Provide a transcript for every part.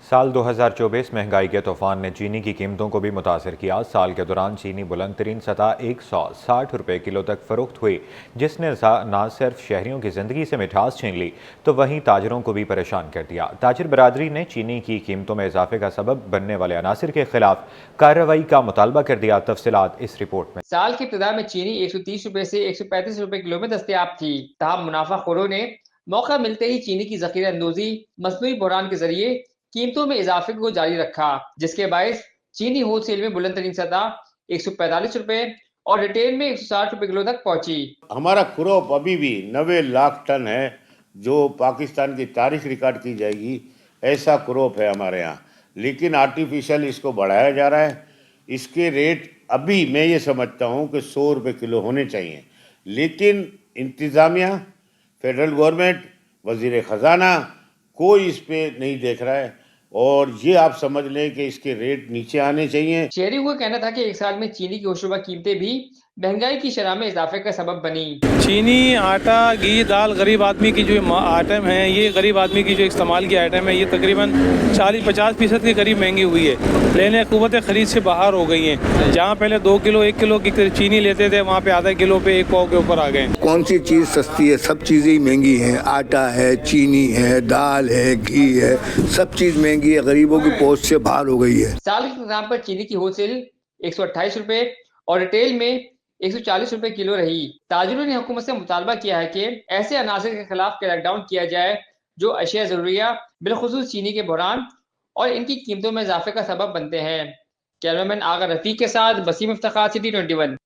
سال 2024 مہنگائی کے طوفان نے چینی کی قیمتوں کو بھی متاثر کیا۔ سال کے دوران چینی بلند ترین سطح 160 روپے کلو تک فروخت ہوئی، جس نے نہ صرف شہریوں کی زندگی سے مٹھاس چھین لی تو وہیں تاجروں کو بھی پریشان کر دیا۔ تاجر برادری نے چینی کی قیمتوں میں اضافے کا سبب بننے والے عناصر کے خلاف کارروائی کا مطالبہ کر دیا۔ تفصیلات اس رپورٹ میں۔ سال کی ابتدا میں چینی 130 روپے سے 135 روپے کلو میں دستیاب تھی، تاہم منافع خوروں نے موقع ملتے ہی چینی کی ذخیرہ اندوزی مصنوعی بحران کے ذریعے قیمتوں میں اضافے کو جاری رکھا، جس کے باعث چینی ہول سیل میں بلند ترین سطح 145 روپے اور ریٹیل میں 160 روپے کلو تک پہنچی۔ ہمارا کراپ ابھی بھی 90 لاکھ ٹن ہے، جو پاکستان کی تاریخ ریکارڈ کی جائے گی، ایسا کراپ ہے ہمارے ہاں، لیکن آرٹیفیشل اس کو بڑھایا جا رہا ہے۔ اس کے ریٹ ابھی میں یہ سمجھتا ہوں کہ 100 روپے کلو ہونے چاہیے، لیکن انتظامیہ، فیڈرل گورنمنٹ، وزیر خزانہ کوئی اس پہ نہیں دیکھ رہا ہے، اور یہ آپ سمجھ لیں کہ اس کے ریٹ نیچے آنے چاہیے۔ شہریوں کا کہنا تھا کہ ایک سال میں چینی کی ہوشربہ قیمتیں بھی مہنگائی کی شرح میں اضافے کا سبب بنی۔ چینی، آٹا، گھی، دال غریب آدمی کی جو آئٹم ہیں، یہ غریب آدمی کی جو استعمال کی آئٹم ہے، یہ تقریباً 40-50% کے قریب مہنگی ہوئی ہے، لینے قوت خرید سے باہر ہو گئی ہیں۔ جہاں پہلے 2 کلو 1 کلو کی چینی لیتے تھے، وہاں پہ آدھا کلو پہ 1 پاؤ کے اوپر آ گئے۔ کون سی چیز سستی ہے؟ سب چیزیں ہی مہنگی ہیں۔ آٹا ہے، چینی ہے، دال ہے، گھی ہے، سب چیز مہنگی ہے، غریبوں کی پہنچ سے باہر ہو گئی ہے۔ سال کے اختتام پر چینی کی ہول سیل 128 روپے اور ریٹیل میں 140 روپے کلو رہی۔ تاجروں نے حکومت سے مطالبہ کیا ہے کہ ایسے عناصر کے خلاف کریک ڈاؤن کیا جائے جو اشیاء ضروریہ بالخصوص چینی کے بحران اور ان کی قیمتوں میں اضافے کا سبب بنتے ہیں۔ کیمرامین آغا رفیق کے ساتھ وسیم افتخار، سٹی 21۔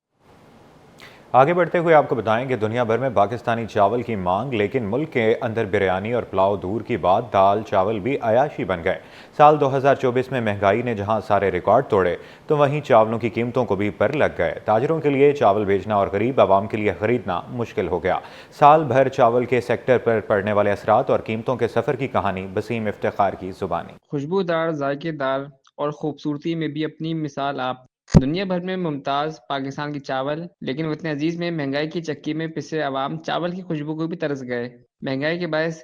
آگے بڑھتے ہوئے آپ کو بتائیں کہ دنیا بھر میں پاکستانی چاول کی مانگ، لیکن ملک کے اندر بریانی اور پلاؤ دور کی بات، دال چاول بھی عیاشی بن گئے۔ سال 2024 میں مہنگائی نے جہاں سارے ریکارڈ توڑے تو وہیں چاولوں کی قیمتوں کو بھی پر لگ گئے۔ تاجروں کے لیے چاول بیچنا اور غریب عوام کے لیے خریدنا مشکل ہو گیا۔ سال بھر چاول کے سیکٹر پر پڑنے والے اثرات اور قیمتوں کے سفر کی کہانی وسیم افتخار کی زبانی۔ خوشبودار، ذائقے دار اور خوبصورتی میں بھی اپنی مثال آپ۔ دنیا بھر میں ممتاز پاکستان کی چاول، لیکن وطن عزیز میں مہنگائی کی چکی میں پسے عوام چاول کی خوشبو کو بھی ترس گئے۔ مہنگائی کے باعث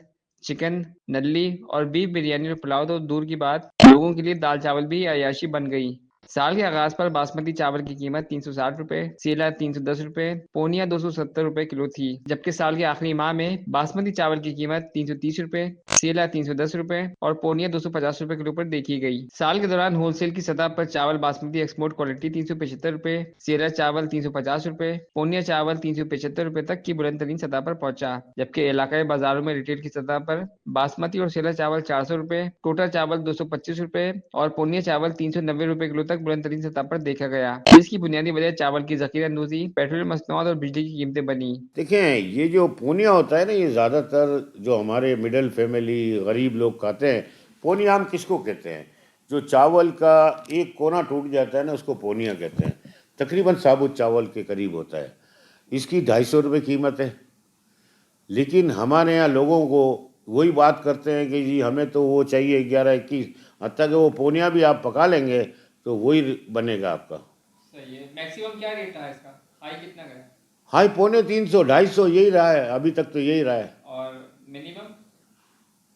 چکن، نلی اور بیف بریانی اور پلاؤ تو دور کی بات، لوگوں کے لیے دال چاول بھی عیاشی بن گئی۔ سال کے آغاز پر باسمتی چاول کی قیمت 360 روپے، سیلا 310 روپے، پونیا 270 روپے کلو تھی، جبکہ سال کے آخری ماہ میں باسمتی چاول کی قیمت 330 روپے، سیلا 310 روپے اور پونیا 250 روپے کلو پر دیکھی گئی۔ سال کے دوران ہول سیل کی سطح پر چاول باسمتی ایکسپورٹ کوالٹی 375 روپے، سیلا چاول 350 روپے، پونیا چاول 375 روپے تک کی بلند ترین سطح پر پہنچا، جبکہ علاقائی بازاروں میں ریٹیل کی سطح پر باسمتی اور سیلا چاول 400 روپے، ٹوٹا چاول 225 روپے اور پونیا چاول 390 روپے کلو تک بلند ترین سطح پر دیکھا گیا، جس کی بنیادی وجہ چاول کی ذخیرہ اندوزی، پیٹرولیم مصنوعات اور بجلی کی قیمتیں بنی۔ دیکھیں، یہ جو پونیا ہوتا ہے نا، یہ زیادہ تر جو ہمارے مڈل فیملی غریب لوگ کھاتے ہیں، پونیا ہم کس کو کہتے ہیں؟ جو چاول کا ایک کونا ٹوٹ جاتا ہے نا، اس کو پونیا کہتے ہیں، تقریباً ثابت چاول کے قریب ہوتا ہے۔ اس کی 250 روپے قیمت ہے، لیکن ہمارے یہاں لوگوں کو وہی بات کرتے ہیں کہ جی ہمیں تو وہ چاہیے 11-21، حتیٰ کہ وہ پونیا بھی آپ پکا لیں گے تو وہی بنے گا آپ کا۔ صحیح ہے۔ میکسیمم کیا ریٹ ہے اس کا؟ ہائی کتنا گیا؟ ہائی 350، 250 یہی رہا ہے ابھی تک، تو یہی رہا ہے۔ اور منیمم؟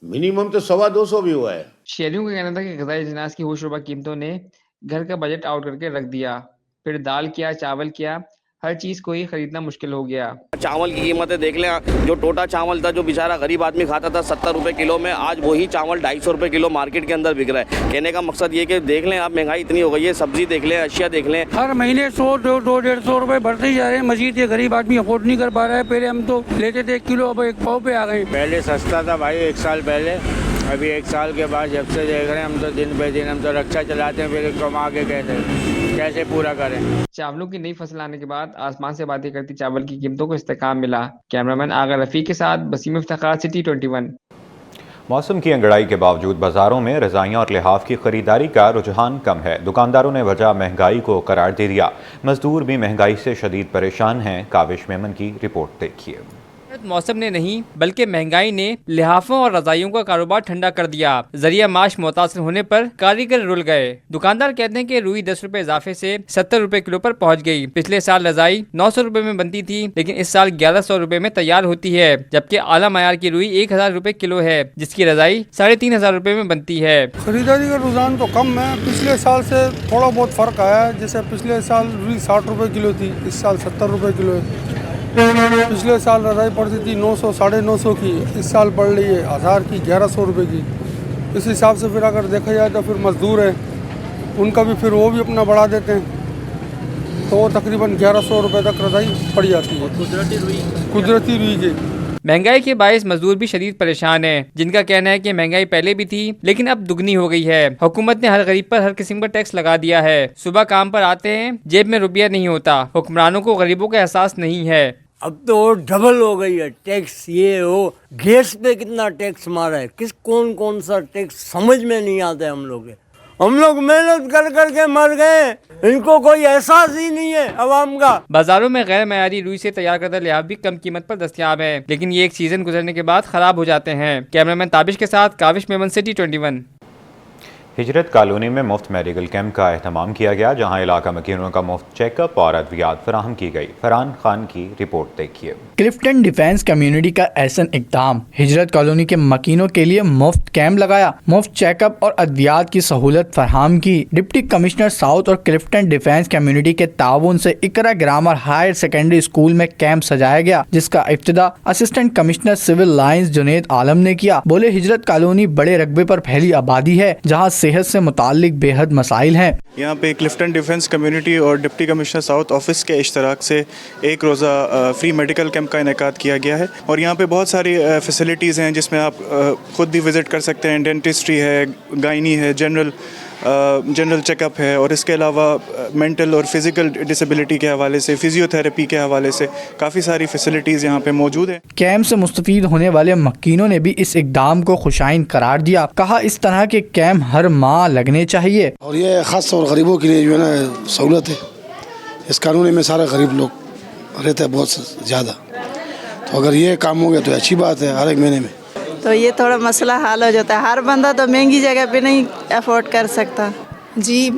منیمم تو 250 بھی ہوا ہے۔ شہریوں کا کہنا تھا کہ غذائی اجناس کی ہوشربہ قیمتوں نے گھر کا بجٹ آؤٹ کر کے رکھ دیا، پھر دال کیا، چاول کیا، ہر چیز کو ہی خریدنا مشکل ہو گیا۔ چاول کی قیمتیں دیکھ لیں، جو ٹوٹا چاول تھا جو بیچارہ غریب آدمی کھاتا تھا 70 روپے کلو میں، آج وہی چاول 250 روپے کلو مارکیٹ کے اندر بک رہا ہے۔ کہنے کا مقصد یہ کہ دیکھ لیں آپ، مہنگائی اتنی ہو گئی ہے، سبزی دیکھ لیں، اشیاء دیکھ لیں، ہر مہینے 100-150 روپے بڑھتے ہی جا رہے ہیں۔ مزید یہ غریب آدمی افورڈ نہیں کر پا رہا ہے۔ پہلے ہم تو لیتے تھے 1 کلو، اب 1 پاؤ پہ آ گئے۔ پہلے سستا تھا بھائی 1 سال پہلے، ابھی 1 سال کے بعد جب سے دیکھ رہے ہیں ہم تو دن بہ دن ہم تو رکشا چلاتے ہیں، پھر کما کے کیسے پورا کریں۔ چاولوں کی نئی فصل آنے کے بعد آسمان سے باتیں کرتی چاول کی قیمتوں کو استحکام ملا۔ کیمرامین آغا رفیق کے ساتھ وسیم افتخار، سٹی 21۔ موسم کی انگڑائی کے باوجود بازاروں میں رضائیاں اور لحاف کی خریداری کا رجحان کم ہے۔ دکانداروں نے وجہ مہنگائی کو قرار دے دیا۔ مزدور بھی مہنگائی سے شدید پریشان ہیں۔ کاوش میمن کی رپورٹ دیکھیے۔ سرد موسم نے نہیں بلکہ مہنگائی نے لحافوں اور رضائیوں کا کاروبار ٹھنڈا کر دیا۔ ذریعہ معاش متاثر ہونے پر کاریگر رل گئے۔ دکاندار کہتے ہیں کہ روئی 10 روپے اضافے سے 70 روپے کلو پر پہنچ گئی۔ پچھلے سال رضائی 900 روپے میں بنتی تھی لیکن اس سال 1100 روپے میں تیار ہوتی ہے، جبکہ اعلیٰ معیار کی روئی 1000 روپے کلو ہے جس کی رضائی 3500 روپے میں بنتی ہے۔ خریداری کا رجحان تو کم ہے، پچھلے سال سے تھوڑا بہت فرق آیا ہے۔ جیسے پچھلے سال روئی 60 روپے کلو تھی، اس سال 70 روپے کلو ہے۔ پچھلے سال رضائی پڑتی تھی 900 950 کی، اس سال پڑ رہی ہے 1000 کی 1100 روپے کی۔ اس حساب سے پھر اگر دیکھا جائے تو پھر مزدور ہے ان کا بھی پھر وہ بھی اپنا بڑھا دیتے ہیں تو وہ تقریباً 1100 روپے تک رضائی پڑ جاتی ہے قدرتی روئی کی۔ مہنگائی کے باعث مزدور بھی شدید پریشان ہیں، جن کا کہنا ہے کہ مہنگائی پہلے بھی تھی لیکن اب دگنی ہو گئی ہے۔ حکومت نے ہر غریب پر ہر قسم کا ٹیکس لگا دیا ہے۔ صبح کام پر آتے ہیں، جیب میں روپیہ نہیں ہوتا۔ حکمرانوں کو غریبوں کا احساس نہیں ہے۔ اب تو ڈبل ہو گئی ہے ٹیکس، یہ ہو گیس پہ کتنا ٹیکس مارا ہے، کون سا ٹیکس سمجھ میں نہیں آتا ہے ہم لوگ محنت کر کے مر گئے، ان کو کوئی احساس ہی نہیں ہے عوام کا۔ بازاروں میں غیر معیاری روئی سے تیار کردہ لحاف بھی کم قیمت پر دستیاب ہیں لیکن یہ ایک سیزن گزرنے کے بعد خراب ہو جاتے ہیں۔ کیمرامین تابش کے ساتھ کاوش میمن، سٹی 21۔ ہجرت کالونی میں مفت میڈیکل کیمپ کا اہتمام کیا گیا جہاں علاقہ مکینوں کا مفت چیک اپ اور ادویات فراہم کی گئی۔ فرحان خان کی رپورٹ دیکھیے۔ کلفٹن ڈیفنس کمیونٹی کا احسن اقدام، ہجرت کالونی کے مکینوں کے لیے مفت کیمپ لگایا، مفت چیک اپ اور ادویات کی سہولت فراہم کی۔ ڈپٹی کمشنر ساؤتھ اور کلفٹن ڈیفنس کمیونٹی کے تعاون سے Iqra grammar higher secondary school میں کیمپ سجایا گیا جس کا افتتاح assistant commissioner civil lines Junaid Alam نے کیا۔ بولے ہجرت کالونی بڑے رقبے پر پھیلی آبادی ہے جہاں صحت سے متعلق بے حد مسائل ہیں۔ یہاں پہ کلفٹن ڈیفنس کمیونٹی اور ڈپٹی کمشنر ساؤتھ آفس کے اشتراک سے ایک روزہ فری میڈیکل کیمپ کا انعقاد کیا گیا ہے اور یہاں پہ بہت ساری فیسلٹیز ہیں جس میں آپ خود بھی وزٹ کر سکتے ہیں۔ ڈینٹسٹری ہے، گائنی ہے، جنرل چیک اپ ہے اور اس کے علاوہ مینٹل اور فزیکل ڈسیبلٹی کے حوالے سے، فزیو تھراپی کے حوالے سے کافی ساری فیسلٹیز یہاں پہ موجود ہیں۔ کیمپ سے مستفید ہونے والے مکینوں نے بھی اس اقدام کو خوشائند قرار دیا، کہا اس طرح کے کیمپ ہر ماہ لگنے چاہیے اور یہ خاص طور غریبوں کے لیے جو ہے نا سہولت ہے۔ اس کالونی میں سارے غریب لوگ رہتے ہیں بہت زیادہ، تو اگر یہ کام ہو گیا تو اچھی بات ہے۔ ہر ایک مہینے میں تو یہ تھوڑا مسئلہ حل ہو جاتا ہے، ہر بندہ تو مہنگی جگہ پہ نہیں افورڈ کر سکتا۔ جی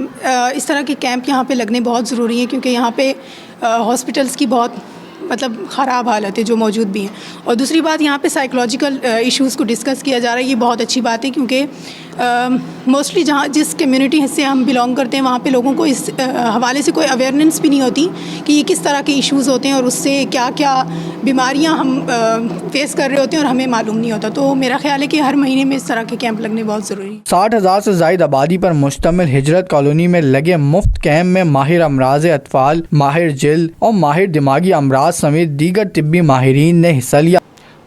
اس طرح کے کیمپ یہاں پہ لگنے بہت ضروری ہیں کیونکہ یہاں پہ ہاسپٹلس کی بہت خراب حالت ہے جو موجود بھی ہیں، اور دوسری بات یہاں پہ سائیکولوجیکل ایشوز کو ڈسکس کیا جا رہا ہے، یہ بہت اچھی بات ہے کیونکہ موسٹلی جس کمیونٹی سے ہم بلانگ کرتے ہیں وہاں پہ لوگوں کو اس حوالے سے کوئی اویئرنیس بھی نہیں ہوتی کہ یہ کس طرح کے ایشوز ہوتے ہیں اور اس سے کیا کیا بیماریاں ہم فیس کر رہے ہوتے ہیں اور ہمیں معلوم نہیں ہوتا۔ تو میرا خیال ہے کہ ہر مہینے میں اس طرح کے کیمپ لگنے بہت ضروری ہے۔ 60,000 سے زائد آبادی پر مشتمل ہجرت کالونی میں لگے مفت کیمپ میں ماہر امراض اطفال، ماہر جلد اور ماہر دماغی امراض سمیت دیگر طبی ماہرین نے حصہ لیا۔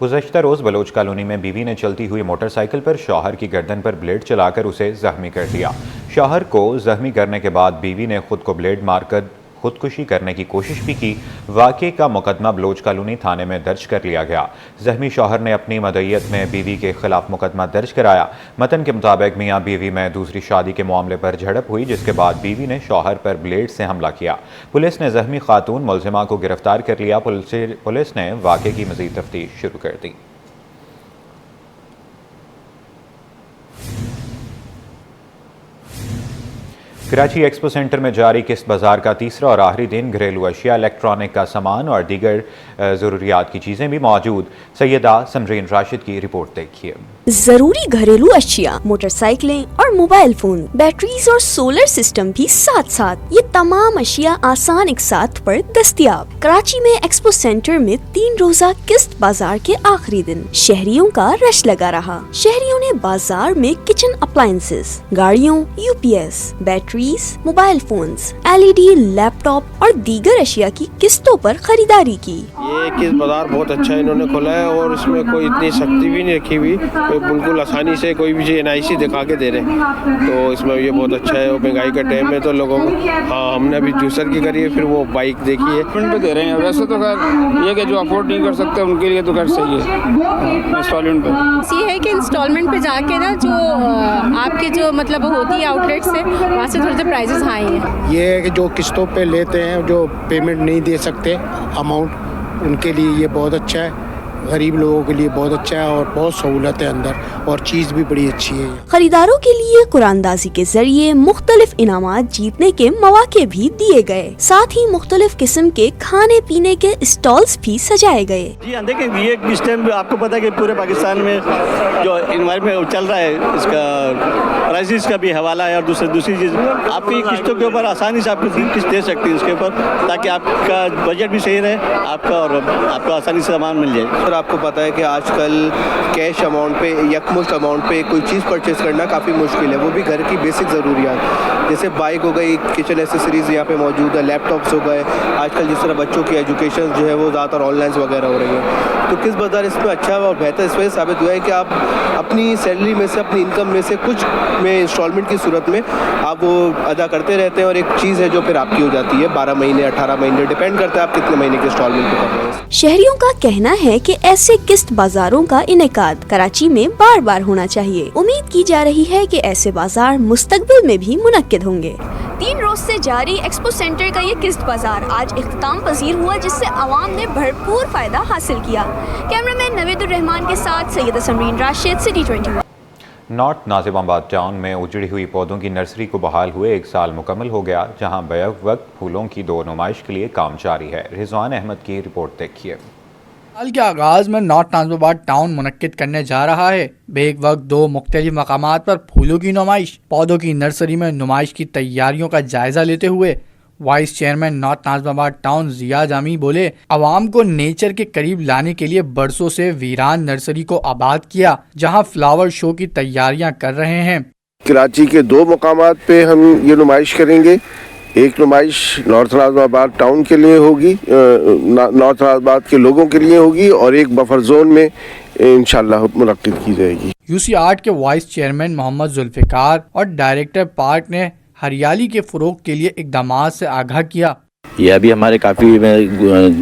گزشتہ روز بلوچ کالونی میں بیوی نے چلتی ہوئی موٹر سائیکل پر شوہر کی گردن پر بلیڈ چلا کر اسے زخمی کر دیا۔ شوہر کو زخمی کرنے کے بعد بیوی نے خود کو بلیڈ مار کر خودکشی کرنے کی کوشش بھی کی۔ واقعے کا مقدمہ بلوچ کالونی تھانے میں درج کر لیا گیا۔ زخمی شوہر نے اپنی مدعیت میں بیوی کے خلاف مقدمہ درج کرایا۔ متن کے مطابق میاں بیوی میں دوسری شادی کے معاملے پر جھڑپ ہوئی جس کے بعد بیوی نے شوہر پر بلیڈ سے حملہ کیا۔ پولیس نے زخمی خاتون ملزمہ کو گرفتار کر لیا۔ پولیس نے واقعے کی مزید تفتیش شروع کر دی۔ کراچی ایکسپو سینٹر میں جاری قسط بازار کا تیسرا اور آخری دن گھریلو اشیاء، الیکٹرانک کا سامان اور دیگر ضروریات کی چیزیں بھی موجود۔ سیدہ سمرین راشد کی رپورٹ دیکھیے۔ ضروری گھریلو اشیاء، موٹر سائیکلیں اور موبائل فون، بیٹریز اور سولر سسٹم بھی ساتھ ساتھ، یہ تمام اشیاء آسان ایک ساتھ پر دستیاب۔ کراچی میں ایکسپو سینٹر میں 3 روزہ قسط بازار کے آخری دن شہریوں کا رش لگا رہا۔ شہریوں نے بازار میں کچن اپلائنسز، گاڑیوں، UPS، batteries, mobile phones, LED، لیپ ٹاپ اور دیگر اشیاء کی قسطوں پر خریداری کی۔ یہ قسط بازار بہت اچھا انہوں نے کھولا ہے اور اس میں کوئی اتنی سختی بھی نہیں رکھی ہوئی، بالکل آسانی سے کوئی بھی چیز NIC دکھا کے دے رہے ہیں، تو اس میں یہ بہت اچھا ہے۔ اور مہنگائی کا ٹائم ہے تو لوگوں کو، ہاں ہم نے ابھی جوسر کی کری ہے، پھر وہ بائک دیکھی ہے پہ دے رہے ہیں۔ ویسے تو خیر یہ کہ جو افورڈ نہیں کر سکتے ان کے لیے تو خیر صحیح ہے انسٹالمنٹ پہ۔ یہ ہے کہ انسٹالمنٹ پہ جا کے نا جو آپ کے جو مطلب ہوتی ہے آؤٹ لیٹ سے، وہاں سے تھوڑے سے پرائزز ہائی ہیں۔ یہ ہے کہ جو قسطوں پہ لیتے ہیں، جو پیمنٹ نہیں دے سکتے اماؤنٹ، ان کے لیے یہ بہت اچھا ہے۔ غریب لوگوں کے لیے بہت اچھا ہے اور بہت سہولت ہے اندر اور چیز بھی بڑی اچھی ہے. خریداروں کے لیے قرآن اندازی کے ذریعے مختلف انعامات جیتنے کے مواقع بھی دیے گئے. ساتھ ہی مختلف قسم کے کھانے پینے کے اسٹالز بھی سجائے گئے. جی ہاں دیکھیں یہ اس ٹائم آپ کو پتا ہے کہ پورے پاکستان میں جو انوائرمنٹ چل رہا ہے اس کا پرائسز کا بھی حوالہ ہے اور دوسری چیز آپ کی قسطوں کے اوپر آسانی سے آپ کی قسط دے سکتی ہیں اس کے اوپر تاکہ آپ کا بجٹ بھی صحیح رہے آپ کا اور آپ کو آسانی سے سامان مل جائے. سر آپ کو پتہ ہے کہ آج کل کیش اماؤنٹ پہ یکمشت اماؤنٹ پہ کوئی چیز پرچیز کرنا کافی مشکل ہے, وہ بھی گھر کی بیسک ضروریات جیسے بائک ہو گئی, کچن ایسیسریز یہاں پہ موجود ہے, لیپ ٹاپس ہو گئے. آج کل جس طرح بچوں کی ایجوکیشن جو ہے وہ زیادہ تر آن لائن وغیرہ ہو رہی ہے تو کس بازار اس میں اچھا اور بہتر اس وجہ ثابت ہوا ہے کہ آپ اپنی سیلری میں سے اپنی انکم میں سے کچھ میں انسٹالمنٹ کی صورت میں آپ وہ ادا کرتے رہتے ہیں اور ایک چیز ہے جو پھر آپ کی ہو جاتی ہے 12 مہینے 18 مہینے ڈیپینڈ کرتا ہے آپ کتنے مہینے کے انسٹالمنٹ پہ کر رہے ہیں. شہریوں کا کہنا ہے کہ ایسے قسط بازاروں کا انعقاد کراچی میں بار بار ہونا چاہیے. امید کی جا رہی ہے کہ ایسے بازار مستقبل میں بھی منعقد ہوں گے. 3 روز سے جاری ایکسپو سینٹر کا یہ قسط بازار آج اختتام پذیر ہوا جس سے عوام نے بھرپور فائدہ حاصل کیا. کیمرامین نوید الرحمان کے ساتھ سید سمرین راشد, سٹی 21. نارتھ ناظم آباد ٹاؤن میں اجڑی ہوئی پودوں کی نرسری کو بحال ہوئے 1 سال مکمل ہو گیا, جہاں بیک وقت پھولوں کی 2 نمائش کے لیے کام جاری ہے. رضوان احمد کی رپورٹ دیکھیے. سال کے آغاز میں نارتھ ناظم آباد ٹاؤن منعقد کرنے جا رہا ہے. بیک وقت 2 مختلف مقامات پر پھولوں کی نمائش. پودوں کی نرسری میں نمائش کی تیاریوں کا جائزہ لیتے ہوئے وائس چیئرمین نارتھ ناظم آباد ٹاؤن ضیاء جامی بولے, عوام کو نیچر کے قریب لانے کے لیے برسوں سے ویران نرسری کو آباد کیا, جہاں فلاور شو کی تیاریاں کر رہے ہیں. کراچی کے 2 مقامات پہ ہم یہ نمائش کریں گے. ایک نمائش نارتھ ناظم آباد ٹاؤن کے لیے ہوگی, نارتھ ناظم آباد کے لوگوں کے لیے ہوگی, اور ایک بفر زون میں انشاءاللہ منعقد کی جائے گی. یوسی آرٹ کے وائس چیئرمین محمد ذوالفقار اور ڈائریکٹر پارک نے ہریالی کے فروغ کے لیے اقدامات سے آگاہ کیا. یہ ابھی ہمارے کافی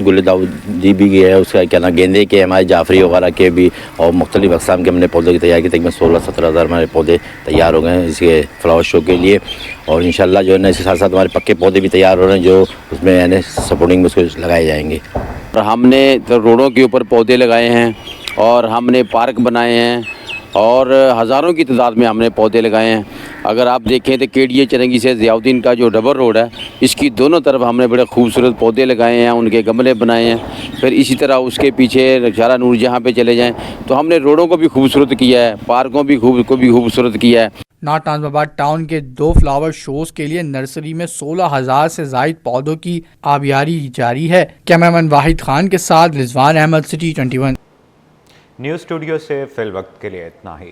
گل داؤدی بھی ہے, اس کا کیا نام گیندے کے, ہمارے جعفری وغیرہ کے بھی, اور مختلف اقسام کے ہم نے پودوں کی تیاری کی. تقریباً 16-17 ہزار ہمارے پودے تیار ہو گئے ہیں اس کے فلاور شو کے لیے, اور انشاءاللہ جو ہے نا اس کے ساتھ ساتھ ہمارے پکے پودے بھی تیار ہو رہے ہیں جو اس میں یعنی سپورٹنگ میں اس کو لگائے جائیں گے. اور ہم نے روڈوں کے اوپر پودے لگائے ہیں اور ہم نے پارک بنائے ہیں اور ہزاروں کی تعداد میں ہم نے پودے لگائے ہیں. اگر آپ دیکھیں تو کیڈیے چرنگی سے ضیاء الدین کا جو ڈبل روڈ ہے اس کی دونوں طرف ہم نے بڑے خوبصورت پودے لگائے ہیں, ان کے گملے بنائے ہیں. پھر اسی طرح اس کے پیچھے شارع نور جہاں پہ چلے جائیں تو ہم نے روڈوں کو بھی خوبصورت کیا ہے, پارکوں کو بھی خوبصورت کیا ہے. نارتھ ناظم آباد ٹاؤن کے 2 فلاور شوز کے لیے نرسری میں 16,000 سے زائد پودوں کی آبیاری جاری ہے. کیمرامین واحد خان کے ساتھ Rizwan Ahmed, city 21. News studio سے فی الوقت کے لیے اتنا ہی.